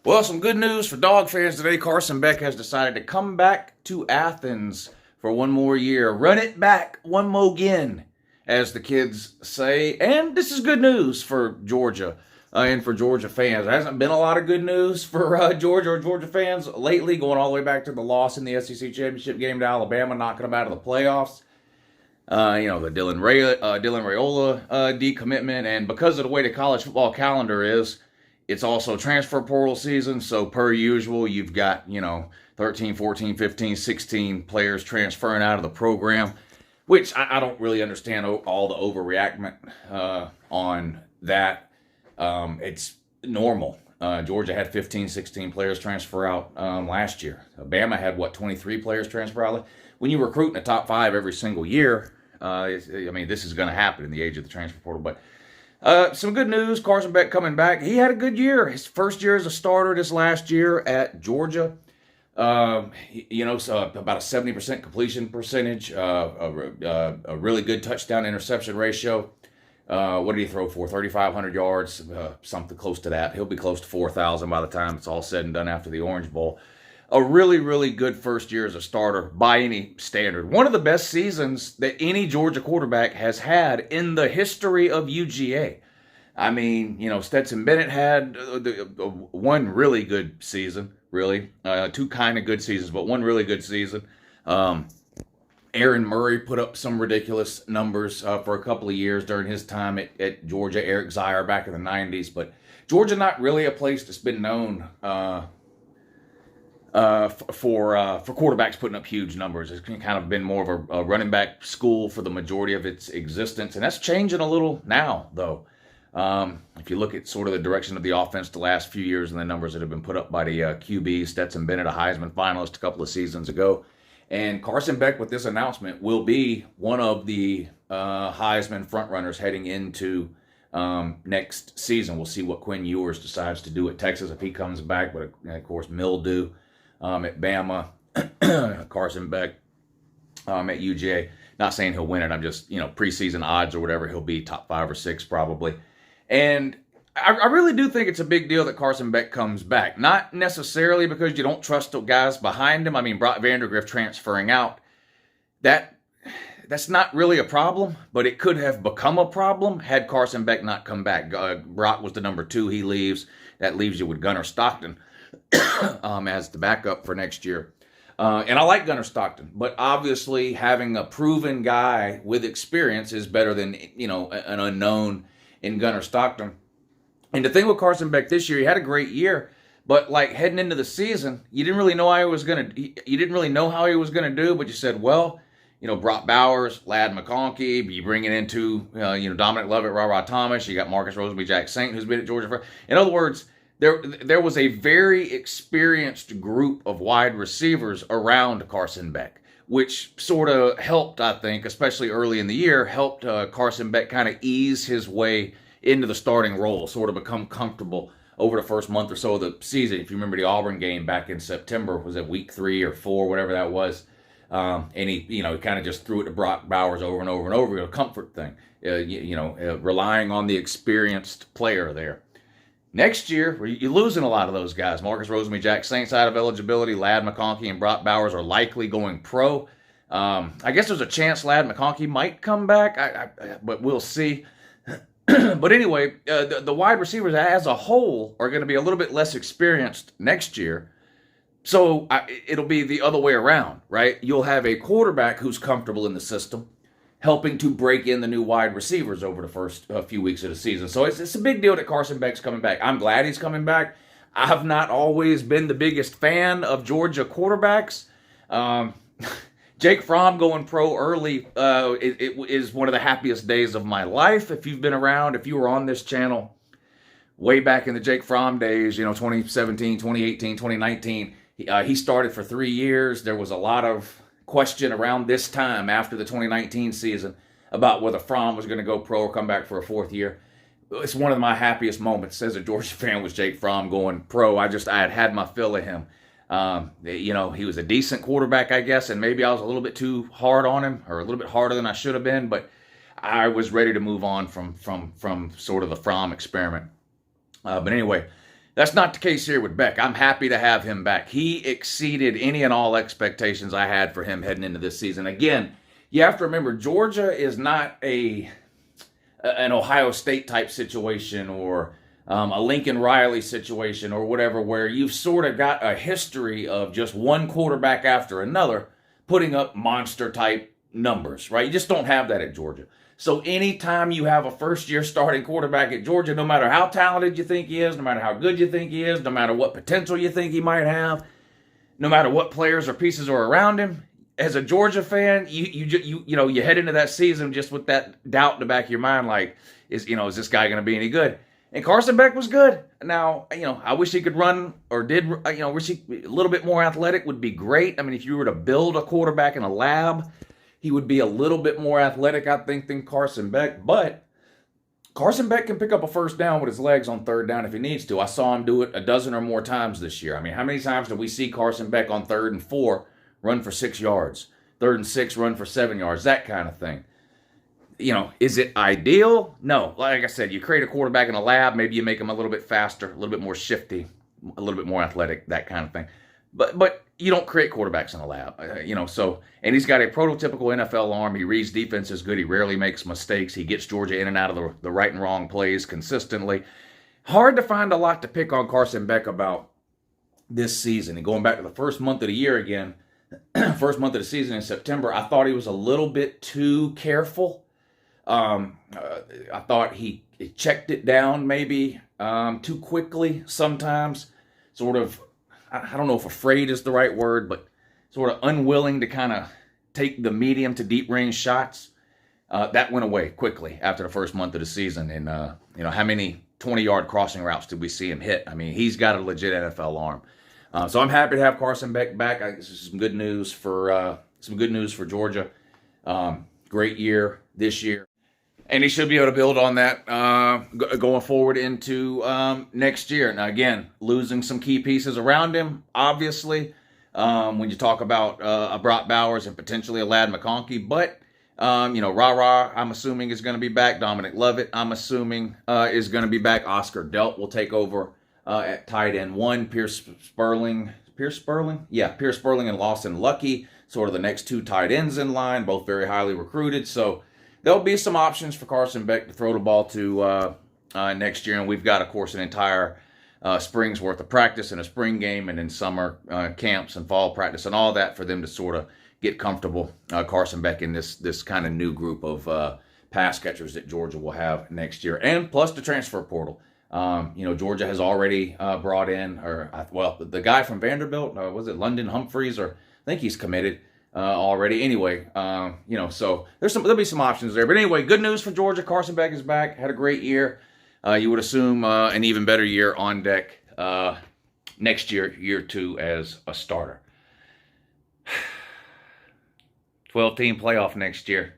Well, some good news for dog fans today. Carson Beck has decided to come back to Athens for one more year. Run it back one more again, as the kids say. And this is good news for Georgia and for Georgia fans. There hasn't been a lot of good news for Georgia or Georgia fans lately, going all the way back to the loss in the SEC championship game to Alabama, knocking them out of the playoffs. The Dylan Raiola decommitment, and because of the way the college football calendar is, it's also transfer portal season, so per usual, you've got, 13, 14, 15, 16 players transferring out of the program, which I don't really understand all the overreaction on that. It's normal. Georgia had 15, 16 players transfer out last year. Bama had, 23 players transfer out? When you recruit in the top 5 every single year, this is going to happen in the age of the transfer portal, but some good news, Carson Beck coming back. He had a good year. His first year as a starter this last year at Georgia. So about a 70% completion percentage, a really good touchdown interception ratio. What did he throw for? 3,500 yards, something close to that. He'll be close to 4,000 by the time it's all said and done after the Orange Bowl. A really, really good first year as a starter by any standard. One of the best seasons that any Georgia quarterback has had in the history of UGA. Stetson Bennett had one really good season, really. Two kind of good seasons, but one really good season. Aaron Murray put up some ridiculous numbers for a couple of years during his time at Georgia. Eric Zier back in the 90s. But Georgia not really a place that's been known for quarterbacks putting up huge numbers. It's kind of been more of a running back school for the majority of its existence, and that's changing a little now, though. If you look at sort of the direction of the offense the last few years and the numbers that have been put up by the QB, Stetson Bennett, a Heisman finalist a couple of seasons ago, and Carson Beck with this announcement will be one of the Heisman frontrunners heading into next season. We'll see what Quinn Ewers decides to do at Texas if he comes back, but of course Mildew at Bama, Carson Beck at UGA. Not saying he'll win it. I'm just, preseason odds or whatever, he'll be top 5 or 6 probably. And I really do think it's a big deal that Carson Beck comes back. Not necessarily because you don't trust the guys behind him. Brock Vandagriff transferring out, that's not really a problem, but it could have become a problem had Carson Beck not come back. Brock was the number 2. He leaves. That leaves you with Gunnar Stockton as the backup for next year. And I like Gunnar Stockton, but obviously having a proven guy with experience is better than, an unknown in Gunnar Stockton. And the thing with Carson Beck this year, he had a great year, but heading into the season, you didn't really know how he was going to do, but you said, well, Brock Bowers, Ladd McConkey, you bring it into, Dominic Lovett, Ra Thomas, you got Marcus Rosenby, Jack Saint, who's been at Georgia. In other words, there was a very experienced group of wide receivers around Carson Beck, which sort of helped, I think, especially early in the year, helped Carson Beck kind of ease his way into the starting role, sort of become comfortable over the first month or so of the season. If you remember the Auburn game back in September, was it week 3 or 4, whatever that was, and he kind of just threw it to Brock Bowers over and over and over, a comfort thing, relying on the experienced player there. Next year, you're losing a lot of those guys. Marcus Rosenby, Jack Saint's out of eligibility. Ladd McConkey and Brock Bowers are likely going pro. I guess there's a chance Ladd McConkey might come back, but we'll see. But anyway, the wide receivers as a whole are going to be a little bit less experienced next year. So it'll be the other way around, right? You'll have a quarterback who's comfortable in the system, helping to break in the new wide receivers over the first few weeks of the season. So it's a big deal that Carson Beck's coming back. I'm glad he's coming back. I've not always been the biggest fan of Georgia quarterbacks. Jake Fromm going pro early it is one of the happiest days of my life. If you've been around, if you were on this channel way back in the Jake Fromm days, 2017, 2018, 2019, he started for 3 years. There was a lot of question around this time after the 2019 season about whether Fromm was going to go pro or come back for a 4th year. It's one of my happiest moments as a Georgia fan was Jake Fromm going pro. I had my fill of him. He was a decent quarterback, I guess, and maybe I was a little bit too hard on him, or a little bit harder than I should have been, but I was ready to move on from sort of the Fromm experiment. But anyway, That's not the case here with Beck. I'm happy to have him back. He exceeded any and all expectations I had for him heading into this season. Again, you have to remember, Georgia is not an Ohio State type situation or a Lincoln Riley situation or whatever, where you've sort of got a history of just one quarterback after another putting up monster type numbers, right? You just don't have that at Georgia. So anytime you have a first-year starting quarterback at Georgia, no matter how talented you think he is, no matter how good you think he is, no matter what potential you think he might have, no matter what players or pieces are around him, as a Georgia fan, you head into that season just with that doubt in the back of your mind, like, is this guy going to be any good? And Carson Beck was good. Now, I wish he could run or wish he a little bit more athletic would be great. I mean, if you were to build a quarterback in a lab, he would be a little bit more athletic, I think, than Carson Beck. But Carson Beck can pick up a first down with his legs on third down if he needs to. I saw him do it a dozen or more times this year. I mean, how many times did we see Carson Beck on 3rd and 4 run for 6 yards? 3rd and 6 run for 7 yards, that kind of thing. Is it ideal? No. Like I said, you create a quarterback in a lab, maybe you make him a little bit faster, a little bit more shifty, a little bit more athletic, that kind of thing. But you don't create quarterbacks in a lab, and he's got a prototypical NFL arm. He reads defenses good. He rarely makes mistakes. He gets Georgia in and out of the right and wrong plays consistently. Hard to find a lot to pick on Carson Beck about this season. And going back to the first month of the year again, first month of the season in September, I thought he was a little bit too careful. I thought he checked it down maybe too quickly sometimes, sort of. I don't know if afraid is the right word, but sort of unwilling to kind of take the medium to deep range shots. That went away quickly after the first month of the season. And, how many 20-yard crossing routes did we see him hit? I mean, he's got a legit NFL arm. So I'm happy to have Carson Beck back. This is some good news for Georgia. Great year this year. And he should be able to build on that going forward into next year. Now, again, losing some key pieces around him, obviously, when you talk about a Brock Bowers and potentially a Ladd McConkey. But, I'm assuming is going to be back. Dominic Lovett, I'm assuming, is going to be back. Oscar Delp will take over at tight end 1. Pierce Spurling? Yeah, Pierce Spurling and Lawson Lucky, sort of the next 2 tight ends in line, both very highly recruited. So there'll be some options for Carson Beck to throw the ball to next year. And we've got, of course, an entire spring's worth of practice and a spring game and then summer camps and fall practice and all that for them to sort of get comfortable. Carson Beck in this kind of new group of pass catchers that Georgia will have next year. And plus the transfer portal. Georgia has already brought in, the guy from Vanderbilt, was it London Humphreys, or I think he's committed already. Anyway, so there'll be some options there. But anyway, good news for Georgia. Carson Beck is back. Had a great year. You would assume an even better year on deck next year, year 2 as a starter. 12-team playoff next year.